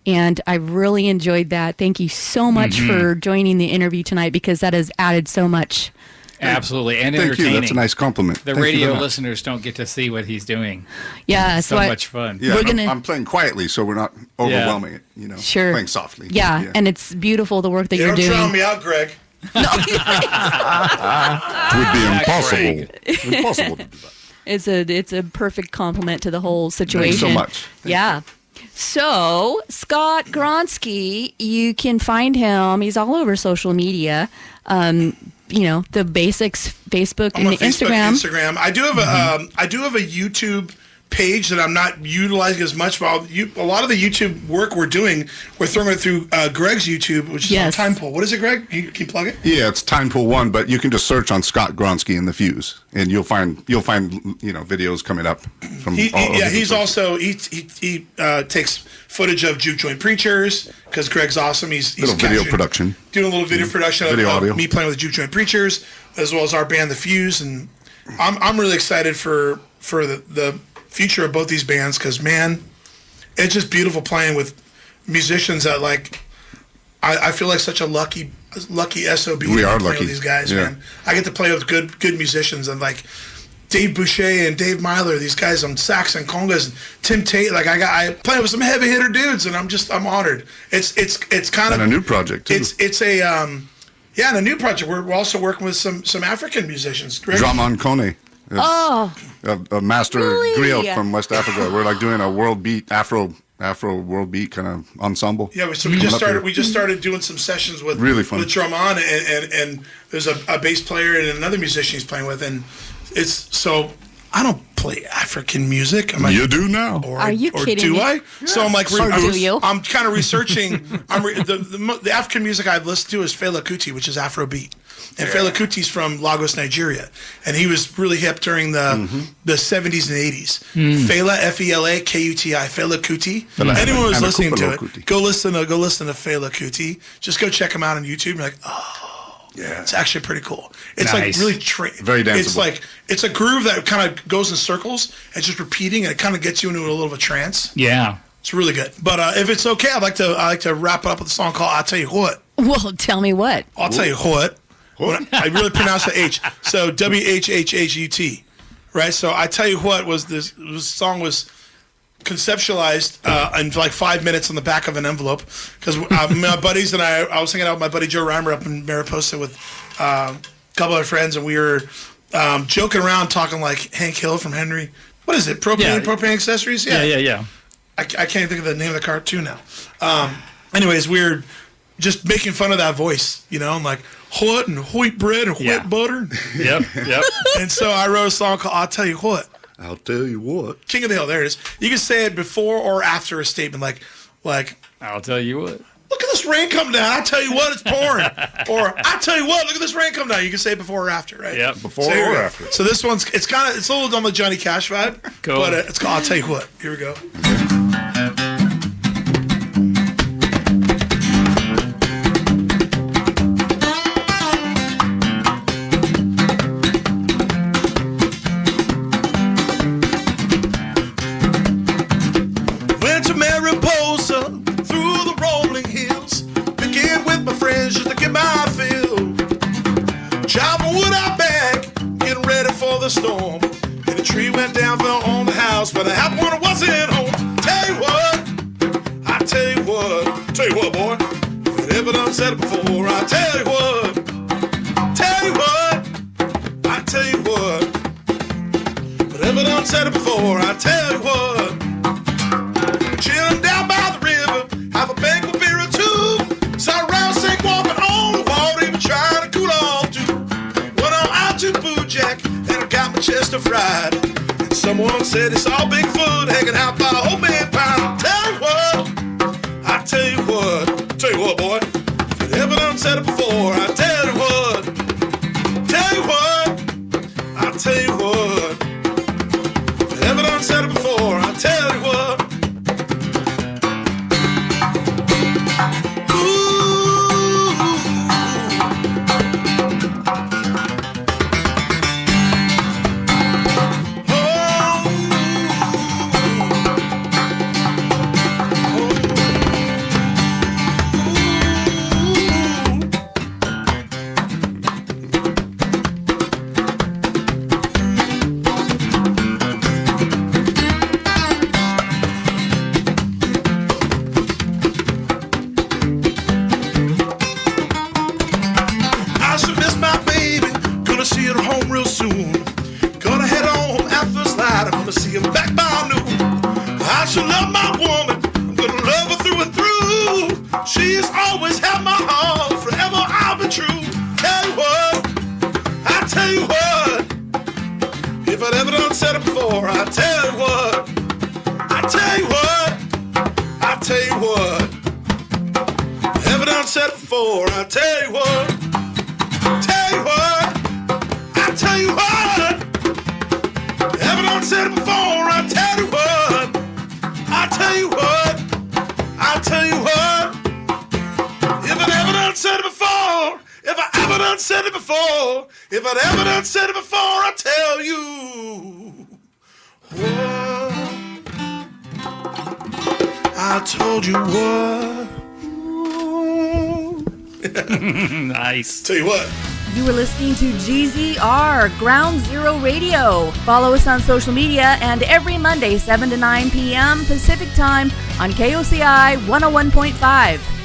And I really enjoyed that. Thank you so much for joining the interview tonight because that has added so much. Absolutely, and Thank entertaining. you. That's a nice compliment. The Thank you radio very much. listeners don't get to see what he's doing. Yeah, So much fun. Yeah, We're gonna- I'm playing quietly, so we're not overwhelming it. You know, Sure. playing softly. Yeah, and it's beautiful the work that you're Don't doing. drown me out, Greg. it would be impossible. Impossible to do that. It's a perfect compliment to the whole situation. Thanks so much. Yeah. So, Scott Gronsky, you can find him. He's all over social media. The basics, Facebook I'm and on Facebook, Instagram. I do have a YouTube page that I'm not utilizing as much. But a lot of the YouTube work we're doing, we're throwing it through Greg's YouTube, which is on Time Pool. What is it, Greg? Can you plug it? Yeah, it's Time Pool 1, but you can just search on Scott Gronsky and The Fuse, and you'll find videos coming up from all over the He's place. also he takes footage of Juke Joint Preachers because Greg's awesome. He's Little video capturing- production. doing a little video production Video of audio. me playing with the Juke Joint Preachers, as well as our band, The Fuse, and I'm really excited for the future of both these bands because man, it's just beautiful playing with musicians that like I feel like such a lucky SOB. We are to play lucky. with these guys, Yeah. man. I get to play with good musicians and like Dave Boucher and Dave Myler, these guys on sax and congas, and Tim Tate. Like I play with some heavy hitter dudes, and I'm honored. It's kind of And a new project, too. It's a and a new project. We're also working with some African musicians. Correct? Draman Kone. Oh, A master Really? griot from West Africa. We're like doing a world beat, Afro world beat kind of ensemble. Yeah, so we just started doing some sessions with Really fun. with Draman, and there's a bass player and another musician he's playing with, and it's so I don't play African music. I'm like, You do now. Are you kidding do me? I? So I'm like, Or do you? I'm kind of researching. The African music I've listened to is Fela Kuti, which is Afrobeat. And Fela Kuti's from Lagos, Nigeria, and he was really hip during the 70s and 80s. Fela, Fela Kuti, Fela Kuti. Anyone who's and listening to Kupalo it, Kuti. go listen to Fela Kuti. Just go check him out on YouTube. You're like, oh, Yeah. it's actually pretty cool. It's Nice. like really Very danceable. it's a groove that kind of goes in circles and just repeating, and it kind of gets you into a little of a trance. Yeah. It's really good. But if it's okay, I'd like to wrap it up with a song called "I'll Tell You What." well, tell me what. I'll tell you what. I really pronounce the H. So WHHHUT, right? So I tell you what this song was conceptualized in like 5 minutes on the back of an envelope because my buddies and I was hanging out with my buddy Joe Reimer up in Mariposa with a couple of friends, and we were joking around talking like Hank Hill from Henry. What is it? Propane accessories? Yeah. I can't think of the name of the cartoon now. Anyways, we were just making fun of that voice, you know, and like what and wheat bread and wheat butter. Yep. And so I wrote a song called "I'll Tell You What." I'll tell you what. King of the Hill, there it is. You can say it before or after a statement, like I'll tell you what. look at this rain come down. I tell you what, it's pouring. Or I tell you what, look at this rain come down. You can say it before or after, right? Yep. Before So here we or go. after. So this one's it's a little on the Johnny Cash vibe, Cool. but it's called "I'll Tell You What." Here we go. Went to Mariposa through the rolling hills, began with my friends just to get my fill. Chopping wood out back, getting ready for the storm. And a tree went down, fell on the house, but the happy one wasn't home. Tell you what, I tell you what, boy. If it ever done said it before, I tell you what, I tell you what. If it ever done said it before, I tell you what. Chilling down by the river, have a bank of beer or two. Saw a round snake walking on the water, even trying to cool off too. Went on out to Boo Jack, and I got my chest of fried. And someone said it's all Bigfoot hanging out by Old Man Pine. Tell you what, I tell you what, boy. If it ever done said it before, I tell you what, I tell you what. If it ever done said it before, I tell you what. I should miss my baby. Gonna see her home real soon. Gonna head on home after this light. I'm gonna see her back by noon. I should love my woman. I'm gonna love her through and through. She's always had my heart. Forever I'll be true. Tell you what, I tell you what. If I'd ever done said it before, I tell you what. I tell you what. I tell you what. Ever done said it before, I tell you what. Tell you what, I tell you what. Ever done said it before, I tell you what. I tell you what, I tell you what. If I ever done said it before, if I ever done said it before, if I ever done said it before, I tell you what. I told you what. Nice. Tell you what. You were listening to GZR, Ground Zero Radio. Follow us on social media and every Monday, 7 to 9 p.m. Pacific Time on KOCI 101.5.